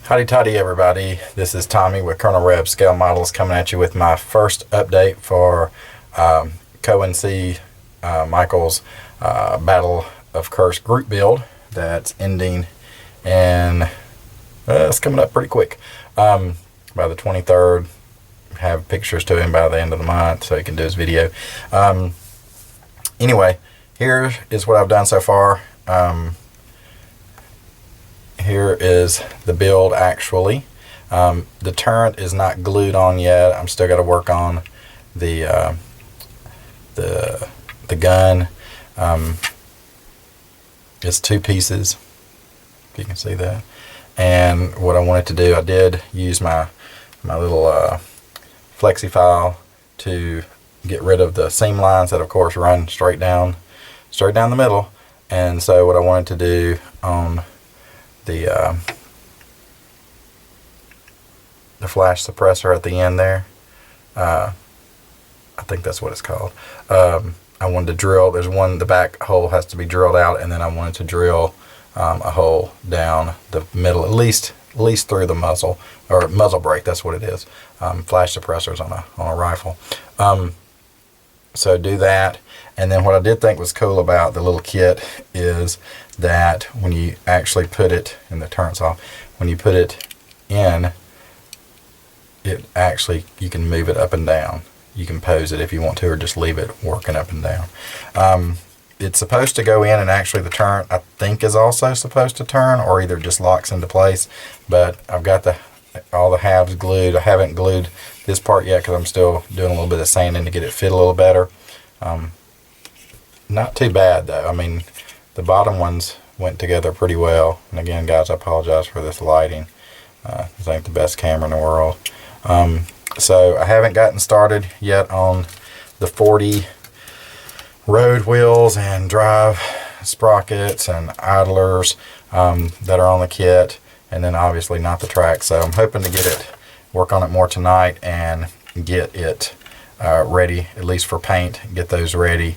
Howdy toddy everybody, this is Tommy with Colonel Reb Scale Models coming at you with my first update for Cohen C. Michael's Battle of Kursk group build that's ending and it's coming up pretty quick. By the 23rd, have pictures to him by the end of the month so he can do his video. Anyway, here is what I've done so far. Here is the build actually. The turret is not glued on yet. I'm still got to work on the gun. It's two pieces, if you can see that. And what I wanted to do, I did use my little flexi file to get rid of the seam lines that of course run straight down the middle. And so what I wanted to do on the flash suppressor at the end there, I think that's what it's called. I wanted to drill, there's one, the back hole has to be drilled out, and then I wanted to drill a hole down the middle, at least through the muzzle, or muzzle brake, that's what it is. Flash suppressors on a rifle. So do that. And then what I did think was cool about the little kit is that when you actually put it, and the turret's off, when you put it in, it actually, you can move it up and down. You can pose it if you want to, or just leave it working up and down. It's supposed to go in, and actually the turret I think is also supposed to turn, or either just locks into place. But I've got all the halves glued. I haven't glued this part yet because I'm still doing a little bit of sanding to get it fit a little better. Not too bad though. I mean, the bottom ones went together pretty well. And again, guys, I apologize for this lighting. This ain't the best camera in the world. So I haven't gotten started yet on the 40 road wheels and drive sprockets and idlers that are on the kit, and then obviously not the track. So I'm hoping to work on it more tonight and get it ready, at least for paint, get those ready,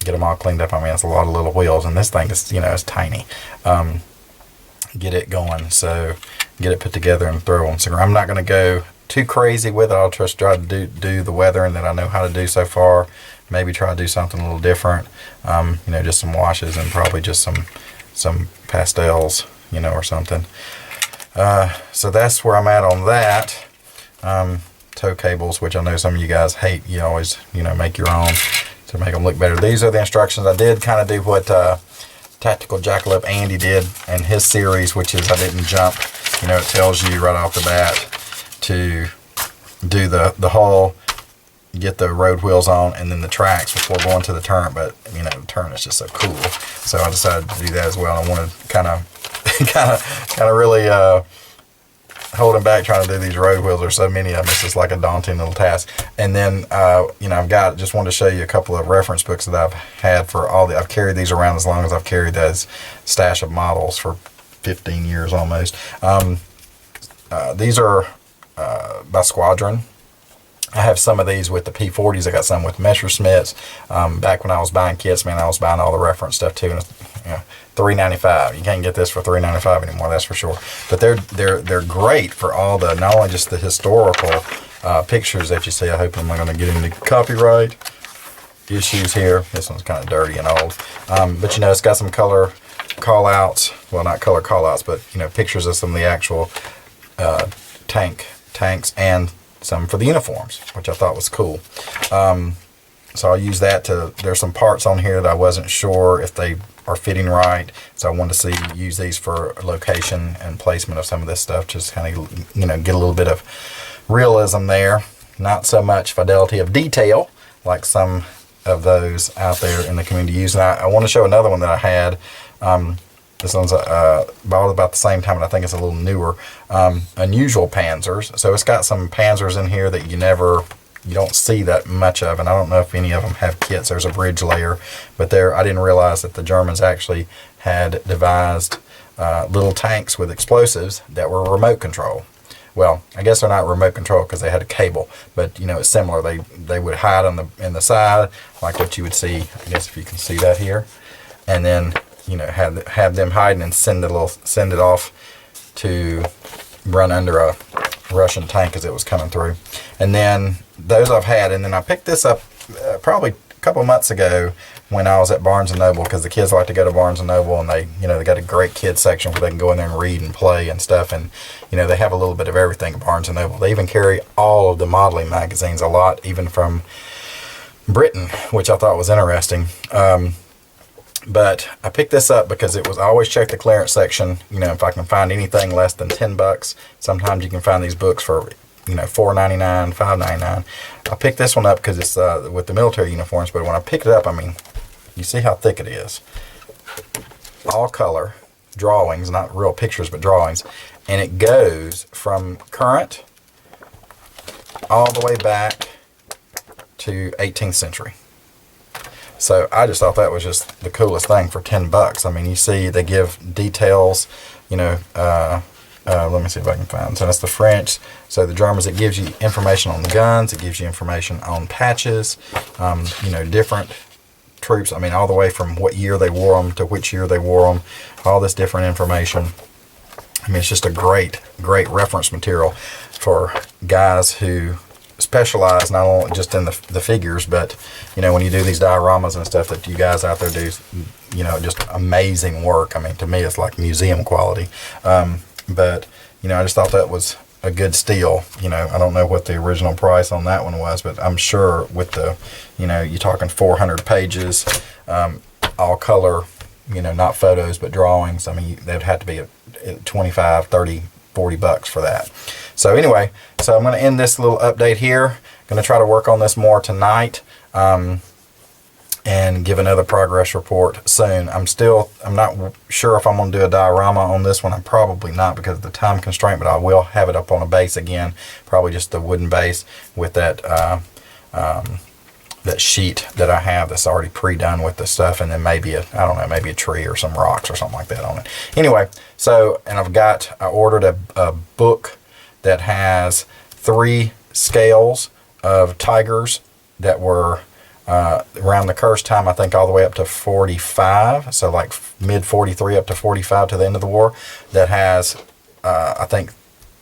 get them all cleaned up. I mean, it's a lot of little wheels, and this thing is, it's tiny. Get it going, so get it put together and throw on. So I'm not going to go too crazy with it. I'll just try to do the weathering that I know how to do so far. Maybe try to do something a little different. Just some washes and probably just some pastels, or something. So that's where I'm at on that. Tow cables, which I know some of you guys hate. You always, make your own to make them look better. These are the instructions. I did kind of do what Tactical Jackalope Andy did in his series, which is I didn't jump. It tells you right off the bat to do the hull, get the road wheels on, and then the tracks before going to the turret. But the turret is just so cool, so I decided to do that as well. I wanted to kind of really holding back trying to do these road wheels. There's so many of them, it's just like a daunting little task. And then just wanted to show you a couple of reference books that I've had for I've carried these around as long as I've carried those stash of models, for 15 years almost. These are by Squadron. I have some of these with the P40s. I got some with Messerschmitts. Back when I was buying kits, man, I was buying all the reference stuff too. And $3.95. You can't get this for $3.95 anymore, that's for sure. But they're great for all the, not only just the historical pictures that you see. I hope I'm not going to get into copyright issues here. This one's kind of dirty and old. But it's got some color call-outs. Well, not color call-outs, but pictures of some of the actual tanks, and some for the uniforms, which I thought was cool. So I'll use that there's some parts on here that I wasn't sure if they are fitting right, so I wanted to use these for location and placement of some of this stuff, just kind of get a little bit of realism there, not so much fidelity of detail like some of those out there in the community use. And I want to show another one that I had. This one's bought about the same time, and I think it's a little newer. Unusual Panzers. So it's got some Panzers in here that you don't see that much of, and I don't know if any of them have kits. There's a bridge layer, but I didn't realize that the Germans actually had devised little tanks with explosives that were remote control. Well, I guess they're not remote control because they had a cable, but it's similar. They would hide in the side, like what you would see. I guess if you can see that here, and then have them hiding and send it off to run under a Russian tank as it was coming through. And then those I've had, and then I picked this up probably a couple months ago when I was at Barnes & Noble, because the kids like to go to Barnes & Noble, and they got a great kids section where they can go in there and read and play and stuff, and they have a little bit of everything at Barnes & Noble. They even carry all of the modeling magazines, a lot even from Britain, which I thought was interesting. But I picked this up because I always check the clearance section, if I can find anything less than $10. Sometimes you can find these books for $4.99, $5.99. I picked this one up because it's with the military uniforms, but when I picked it up, I mean, you see how thick it is. All color drawings, not real pictures, but drawings. And it goes from current all the way back to 18th century. So I just thought that was just the coolest thing for $10. I mean, you see they give details, let me see if I can find. So that's the French. So the Germans, it gives you information on the guns. It gives you information on patches, different troops. I mean, all the way from what year they wore them to which year they wore them. All this different information. I mean, it's just a great, great reference material for guys who specialize not only just in the figures, but when you do these dioramas and stuff that you guys out there do, just amazing work. I mean, to me, it's like museum quality. But I just thought that was a good steal. I don't know what the original price on that one was, but I'm sure with the, you're talking 400 pages, all color, not photos but drawings. I mean, they'd have to be at 25, 30, $40 for that. So anyway, so I'm going to end this little update here. I'm going to try to work on this more tonight. And give another progress report soon. I'm not sure if I'm going to do a diorama on this one. I'm probably not because of the time constraint, but I will have it up on a base again, probably just the wooden base with that that sheet that I have that's already pre-done with the stuff, and then maybe maybe a tree or some rocks or something like that on it. Anyway, so, and I ordered a book that has 3 scales of tigers that were around the Kursk time, I think all the way up to 45, so like mid 43 up to 45 to the end of the war, that has I think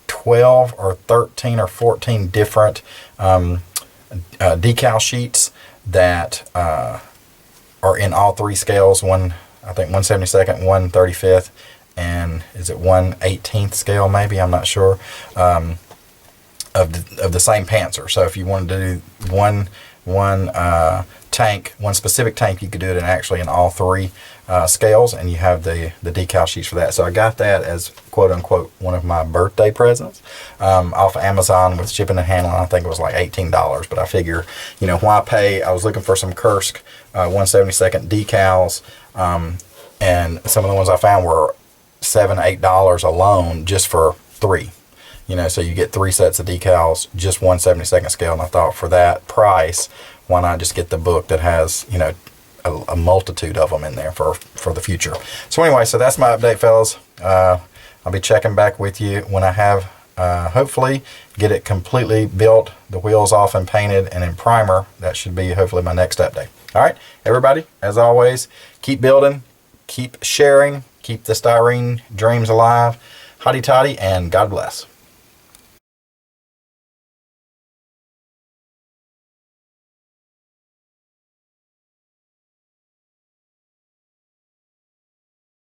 12 or 13 or 14 different decal sheets that are in all 3 scales. One, I think 1/72, 1/35, and is it 1/18 scale maybe, I'm not sure, of the same Panzer. So if you wanted to do one tank, one specific tank, you could do it in all 3 scales, and you have the decal sheets for that. So I got that as quote unquote one of my birthday presents off of Amazon with shipping and handling. I think it was like $18, but I figure, why pay? I was looking for some Kursk 1/72 decals, and some of the ones I found were $7, $8 alone just for 3. So you get 3 sets of decals, just 1/72 scale, and I thought for that price, why not just get the book that has, a multitude of them in there for the future. So anyway, so that's my update, fellas. I'll be checking back with you when I have, hopefully, get it completely built, the wheels off and painted, and in primer. That should be hopefully my next update. All right, everybody, as always, keep building, keep sharing, keep the styrene dreams alive. Hotty toddy, and God bless.